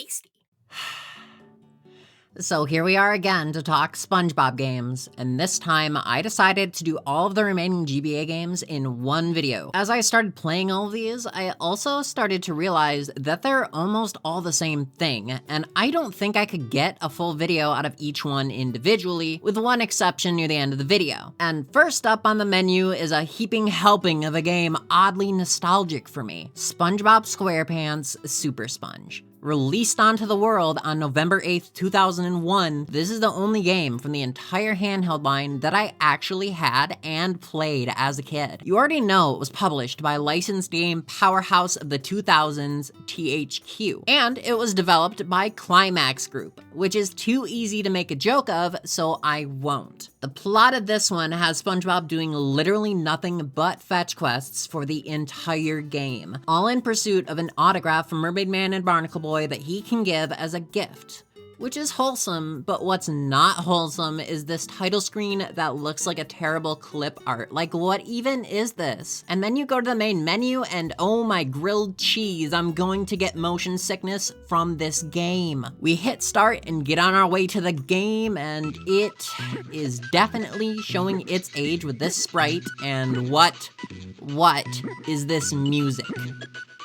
tasty. So here we are again to talk SpongeBob games, and this time I decided to do all of the remaining GBA games in one video. As I started playing all of these, I also started to realize that they're almost all the same thing, and I don't think I could get a full video out of each one individually, with one exception near the end of the video. And first up on the menu is a heaping helping of a game oddly nostalgic for me, SpongeBob SquarePants Supersponge. Released onto the world on November 8th, 2001, this is the only game from the entire handheld line that I actually had and played as a kid. You already know it was published by licensed game powerhouse of the 2000s, THQ, and it was developed by Climax Group, which is too easy to make a joke of, so I won't. The plot of this one has SpongeBob doing literally nothing but fetch quests for the entire game, all in pursuit of an autograph from Mermaid Man and Barnacle Boy that he can give as a gift. Which is wholesome, but what's not wholesome is this title screen that looks like a terrible clip art. Like, what even is this? And then you go to the main menu and oh my grilled cheese, I'm going to get motion sickness from this game. We hit start and get on our way to the game, and it is definitely showing its age with this sprite. And what is this music?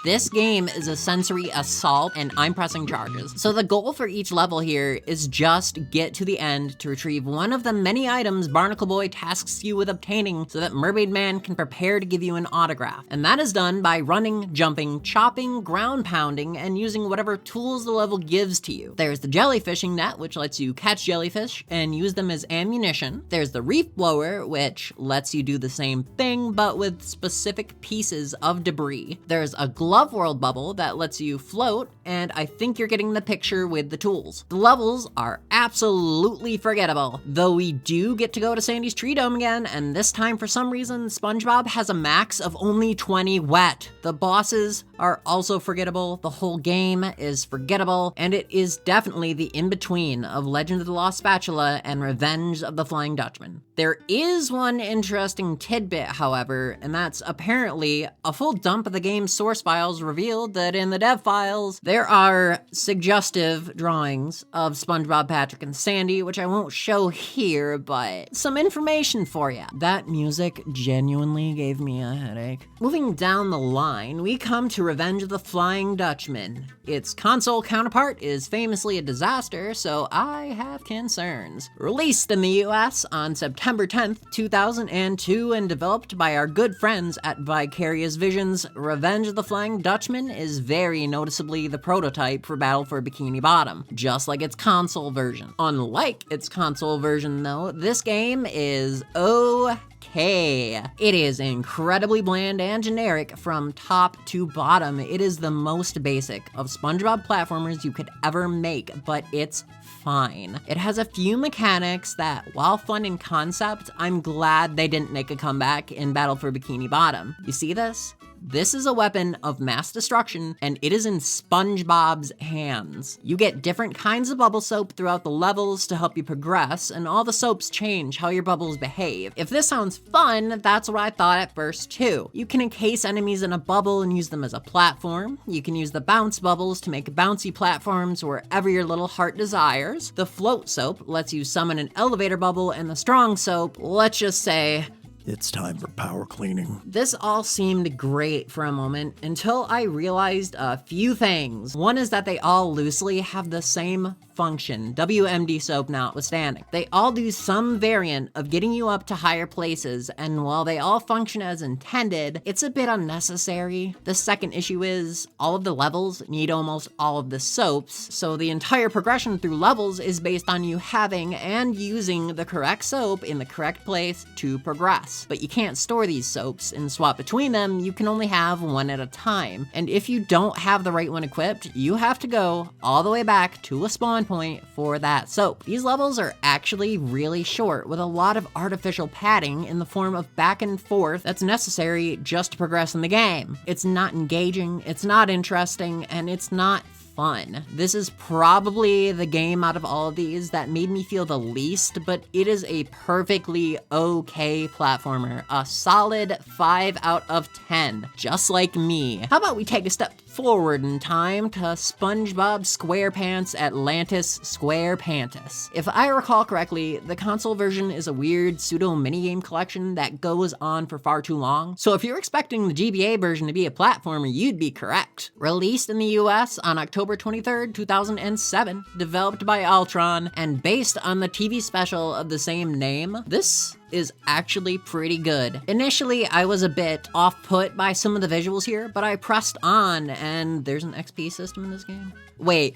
This game is a sensory assault, and I'm pressing charges. So the goal for each level here is just get to the end to retrieve one of the many items Barnacle Boy tasks you with obtaining so that Mermaid Man can prepare to give you an autograph. And that is done by running, jumping, chopping, ground pounding, and using whatever tools the level gives to you. There's the jellyfishing net, which lets you catch jellyfish and use them as ammunition. There's the reef blower, which lets you do the same thing, but with specific pieces of debris. There's a glove world bubble that lets you float, and I think you're getting the picture with the tools. The levels are absolutely forgettable, though we do get to go to Sandy's Tree Dome again, and this time for some reason, SpongeBob has a max of only 20 wet. The bosses are also forgettable, the whole game is forgettable, and it is definitely the in-between of Legend of the Lost Spatula and Revenge of the Flying Dutchman. There is one interesting tidbit, however, and that's apparently a full dump of the game's source files revealed that in the dev files, there are suggestive drawings of SpongeBob, Patrick, and Sandy, which I won't show here, but some information for you. That music genuinely gave me a headache. Moving down the line, we come to Revenge of the Flying Dutchman. Its console counterpart is famously a disaster, so I have concerns. Released in the US on September 10th, 2002, and developed by our good friends at Vicarious Visions, Revenge of the Flying Dutchman is very noticeably the prototype for Battle for Bikini Bottom, just like its console version. Unlike its console version though, this game is okay. It is incredibly bland and generic from top to bottom. It is the most basic of SpongeBob platformers you could ever make, but it's fine. It has a few mechanics that, while fun in concept, I'm glad they didn't make a comeback in Battle for Bikini Bottom. You see this? This is a weapon of mass destruction, and it is in SpongeBob's hands. You get different kinds of bubble soap throughout the levels to help you progress, and all the soaps change how your bubbles behave. If this sounds fun, that's what I thought at first too. You can encase enemies in a bubble and use them as a platform. You can use the bounce bubbles to make bouncy platforms wherever your little heart desires. The float soap lets you summon an elevator bubble, and the strong soap, let's just say, it's time for power cleaning. This all seemed great for a moment until I realized a few things. One is that they all loosely have the same function, WMD soap notwithstanding. They all do some variant of getting you up to higher places, and while they all function as intended, it's a bit unnecessary. The second issue is all of the levels need almost all of the soaps, so the entire progression through levels is based on you having and using the correct soap in the correct place to progress. But you can't store these soaps and swap between them, you can only have one at a time. And if you don't have the right one equipped, you have to go all the way back to a spawn point for that soap. These levels are actually really short, with a lot of artificial padding in the form of back and forth that's necessary just to progress in the game. It's not engaging, it's not interesting, and it's not fun. This is probably the game out of all of these that made me feel the least, but it is a perfectly okay platformer. A solid 5 out of 10, just like me. How about we take a step forward in time to SpongeBob SquarePants Atlantis Squarepantis. If I recall correctly, the console version is a weird pseudo minigame collection that goes on for far too long, so if you're expecting the GBA version to be a platformer, you'd be correct. Released in the US on October 23rd, 2007, developed by Ultron, and based on the TV special of the same name, this is actually pretty good. Initially, I was a bit off-put by some of the visuals here, but I pressed on, and there's an XP system in this game. Wait.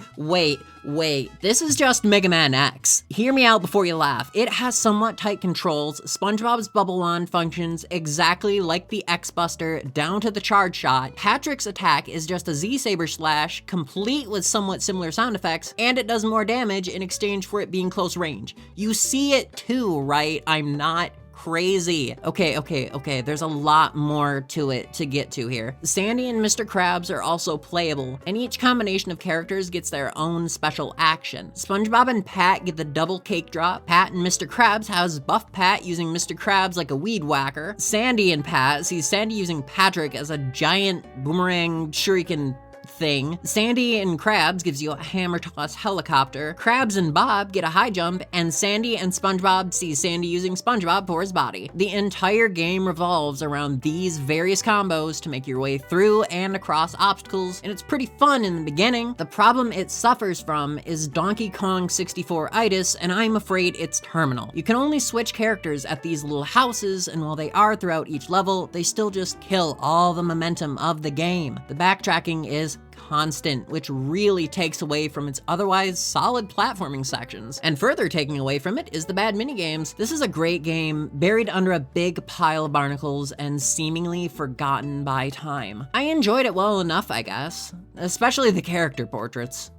This is just Mega Man X. Hear me out before you laugh. It has somewhat tight controls. SpongeBob's bubble wand functions exactly like the X-Buster down to the charge shot. Patrick's attack is just a Z-Saber slash, complete with somewhat similar sound effects, and it does more damage in exchange for it being close range. You see it too, right? I'm not crazy. Okay, there's a lot more to it to get to here. Sandy and Mr. Krabs are also playable, and each combination of characters gets their own special action. SpongeBob and Pat get the double cake drop. Pat and Mr. Krabs has buff Pat using Mr. Krabs like a weed whacker. Sandy and Pat sees Sandy using Patrick as a giant boomerang shuriken thing. Sandy and Krabs gives you a hammer toss helicopter. Krabs and Bob get a high jump, and Sandy and SpongeBob see Sandy using SpongeBob for his body. The entire game revolves around these various combos to make your way through and across obstacles, and it's pretty fun in the beginning. The problem it suffers from is Donkey Kong 64-itis, and I'm afraid it's terminal. You can only switch characters at these little houses, and while they are throughout each level, they still just kill all the momentum of the game. The backtracking is constant, which really takes away from its otherwise solid platforming sections. And further taking away from it is the bad minigames. This is a great game, buried under a big pile of barnacles and seemingly forgotten by time. I enjoyed it well enough, I guess, especially the character portraits.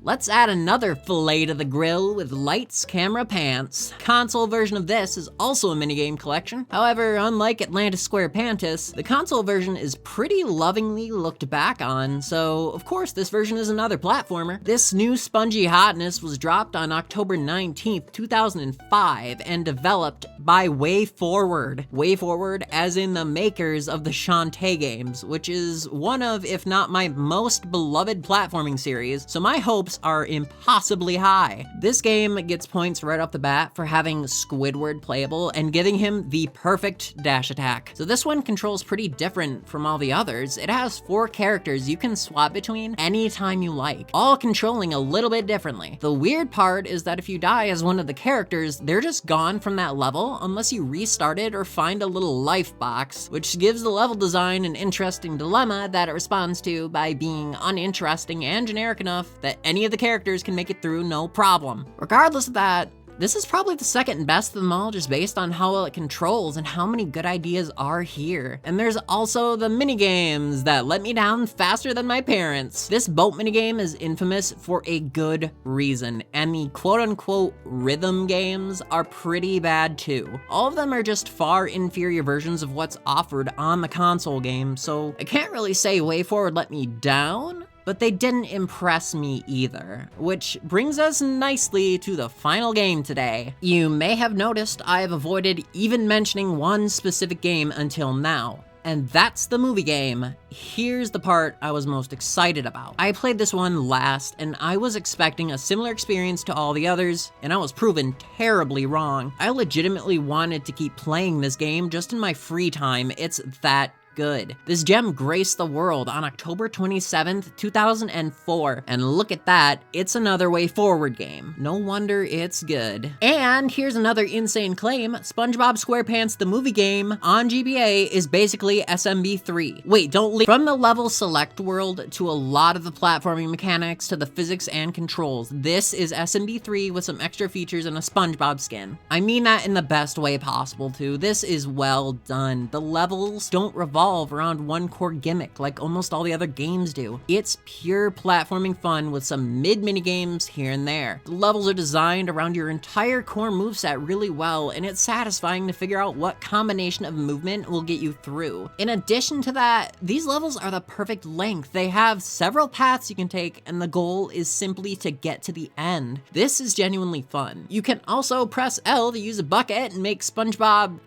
Let's add another fillet to the grill with Lights, Camera, Pants. Console version of this is also a minigame collection. However, unlike Atlantis Squarepantis, the console version is pretty lovingly looked back on, so of course this version is another platformer. This new spongy hotness was dropped on October 19th, 2005, and developed by WayForward. WayForward as in the makers of the Shantae games, which is one of, if not my most beloved platforming series, so my hopes are impossibly high. This game gets points right off the bat for having Squidward playable and giving him the perfect dash attack. So this one controls pretty different from all the others. It has 4 characters you can swap between anytime you like, all controlling a little bit differently. The weird part is that if you die as one of the characters, they're just gone from that level unless you restart it or find a little life box, which gives the level design an interesting dilemma that it responds to by being uninteresting and generic enough that any of the characters can make it through no problem. Regardless of that, this is probably the second best of them all just based on how well it controls and how many good ideas are here. And there's also the minigames that let me down faster than my parents. This boat minigame is infamous for a good reason, and the quote-unquote rhythm games are pretty bad too. All of them are just far inferior versions of what's offered on the console game, so I can't really say WayForward let me down, but they didn't impress me either, which brings us nicely to the final game today. You may have noticed I have avoided even mentioning one specific game until now, and that's the movie game. Here's the part I was most excited about. I played this one last, and I was expecting a similar experience to all the others, and I was proven terribly wrong. I legitimately wanted to keep playing this game just in my free time. It's that good. This gem graced the world on October 27th, 2004, and look at that, it's another WayForward game. No wonder it's good. And here's another insane claim, SpongeBob SquarePants the movie game on GBA is basically SMB3. Wait, don't leave. From the level select world to a lot of the platforming mechanics to the physics and controls, this is SMB3 with some extra features and a SpongeBob skin. I mean that in the best way possible too. This is well done. The levels don't revolve around one core gimmick like almost all the other games do. It's pure platforming fun with some mini games here and there. The levels are designed around your entire core moveset really well, and it's satisfying to figure out what combination of movement will get you through. In addition to that, these levels are the perfect length. They have several paths you can take, and the goal is simply to get to the end. This is genuinely fun. You can also press L to use a bucket and make SpongeBob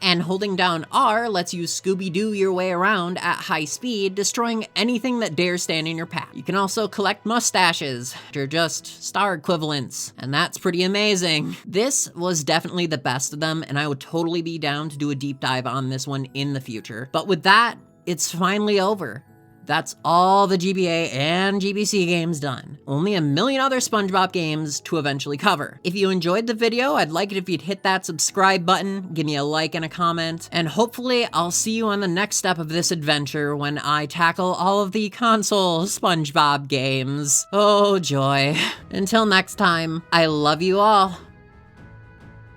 And holding down R lets you Scooby-Doo your way around at high speed, destroying anything that dares stand in your path. You can also collect mustaches, which are just star equivalents, and that's pretty amazing. This was definitely the best of them, and I would totally be down to do a deep dive on this one in the future. But with that, it's finally over. That's all the GBA and GBC games done. Only a million other SpongeBob games to eventually cover. If you enjoyed the video, I'd like it if you'd hit that subscribe button, give me a like and a comment, and hopefully I'll see you on the next step of this adventure when I tackle all of the console SpongeBob games. Oh joy. Until next time, I love you all.